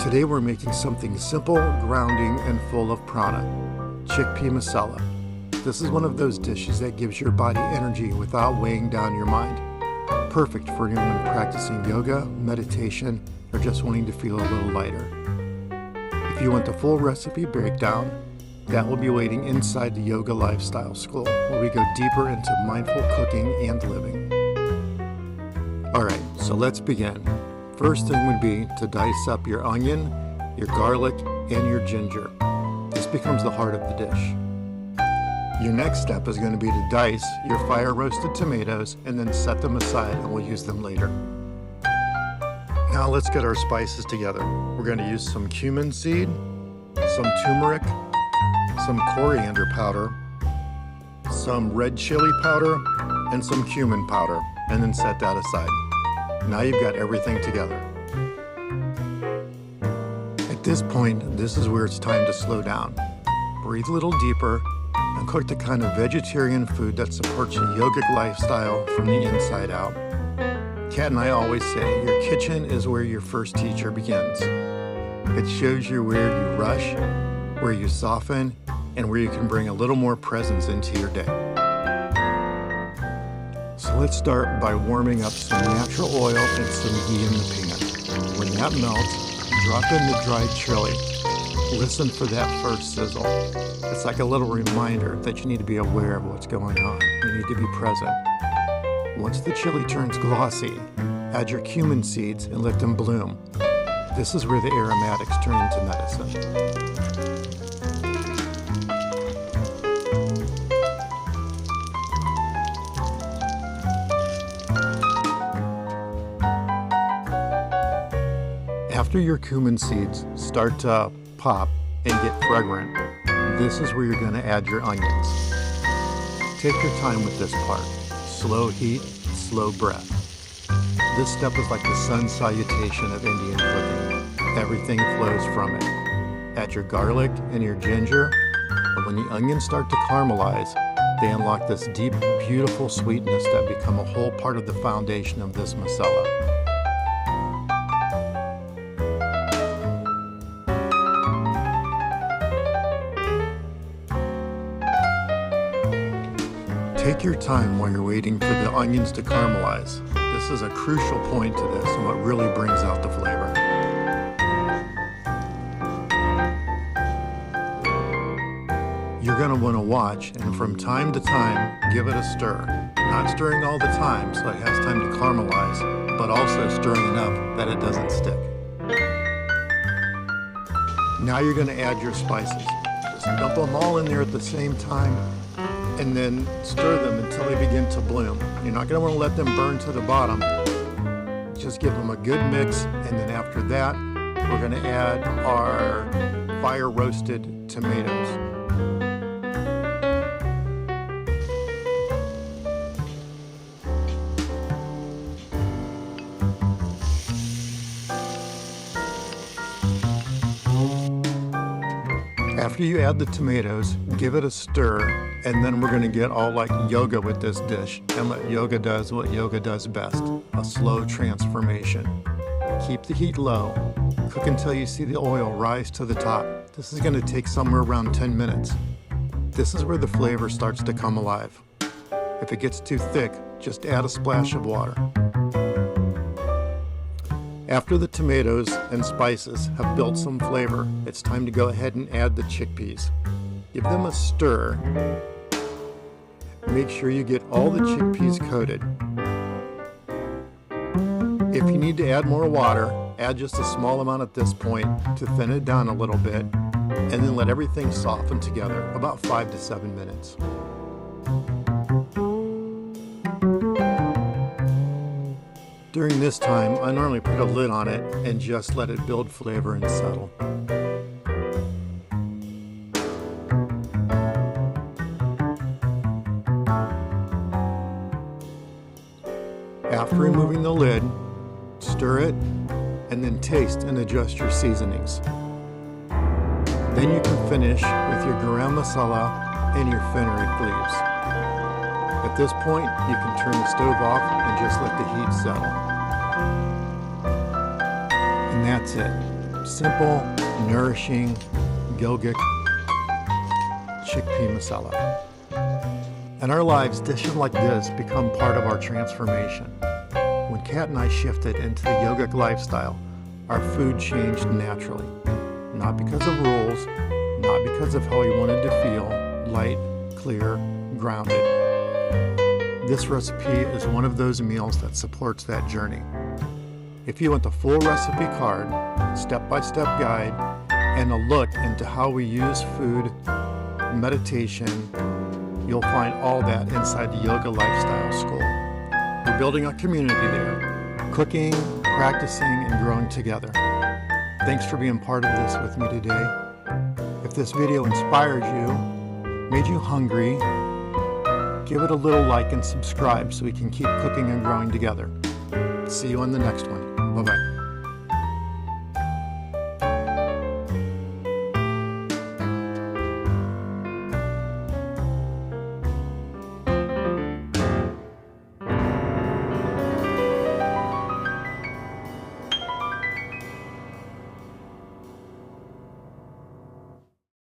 Today we're making something simple, grounding, and full of prana, chickpea masala. This is one of those dishes that gives your body energy without weighing down your mind. Perfect for anyone practicing yoga, meditation, or just wanting to feel a little lighter. If you want the full recipe breakdown, that will be waiting inside the Yoga Lifestyle School, where we go deeper into mindful cooking and living. Alright, so let's begin. First thing would be to dice up your onion, your garlic, and your ginger. This becomes the heart of the dish. Your next step is going to be to dice your fire-roasted tomatoes and then set them aside, and we'll use them later. Now let's get our spices together. We're going to use some cumin seed, some turmeric, some coriander powder, some red chili powder, and some cumin powder, and then set that aside. Now you've got everything together. At this point, this is where it's time to slow down. Breathe a little deeper and cook the kind of vegetarian food that supports a yogic lifestyle from the inside out. Kat and I always say your kitchen is where your first teacher begins. It shows you where you rush, where you soften, and where you can bring a little more presence into your day. So let's start by warming up some natural oil and some ghee in the pan. When that melts, drop in the dried chili. Listen for that first sizzle. It's like a little reminder that you need to be aware of what's going on. You need to be present. Once the chili turns glossy, add your cumin seeds and let them bloom. This is where the aromatics turn into medicine. After your cumin seeds start to pop and get fragrant, this is where you're going to add your onions. Take your time with this part. Slow heat, slow breath. This step is like the sun salutation of Indian cooking. Everything flows from it. Add your garlic and your ginger, and when the onions start to caramelize, they unlock this deep, beautiful sweetness that become a whole part of the foundation of this masala. Take your time while you're waiting for the onions to caramelize. This is a crucial point to this and what really brings out the flavor. You're going to want to watch and from time to time give it a stir. Not stirring all the time so it has time to caramelize, but also stirring enough that it doesn't stick. Now you're going to add your spices. Just dump them all in there at the same time, and then stir them until they begin to bloom. You're not going to want to let them burn to the bottom. Just give them a good mix, and then after that, we're going to add our fire-roasted tomatoes. After you add the tomatoes, give it a stir, and then we're going to get all like yoga with this dish and let yoga does what yoga does best, a slow transformation. Keep the heat low, cook until you see the oil rise to the top. This is going to take somewhere around 10 minutes. This is where the flavor starts to come alive. If it gets too thick, just add a splash of water. After the tomatoes and spices have built some flavor, it's time to go ahead and add the chickpeas. Give them a stir. Make sure you get all the chickpeas coated. If you need to add more water, add just a small amount at this point to thin it down a little bit, and then let everything soften together, about 5 to 7 minutes. During this time, I normally put a lid on it and just let it build flavor and settle. After removing the lid, stir it, and then taste and adjust your seasonings. Then you can finish with your garam masala and your fenugreek leaves. At this point, you can turn the stove off and just let the heat settle. And that's it. Simple, nourishing, yogic chickpea masala. In our lives, dishes like this become part of our transformation. When Kat and I shifted into the yogic lifestyle, our food changed naturally. Not because of rules, not because of how we wanted to feel, light, clear, grounded. This recipe is one of those meals that supports that journey. If you want the full recipe card, step-by-step guide, and a look into how we use food, meditation, you'll find all that inside the Yoga Lifestyle School. We're building a community there, cooking, practicing, and growing together. Thanks for being part of this with me today. If this video inspired you, made you hungry, give it a little like and subscribe so we can keep cooking and growing together. See you on the next one. Bye-bye.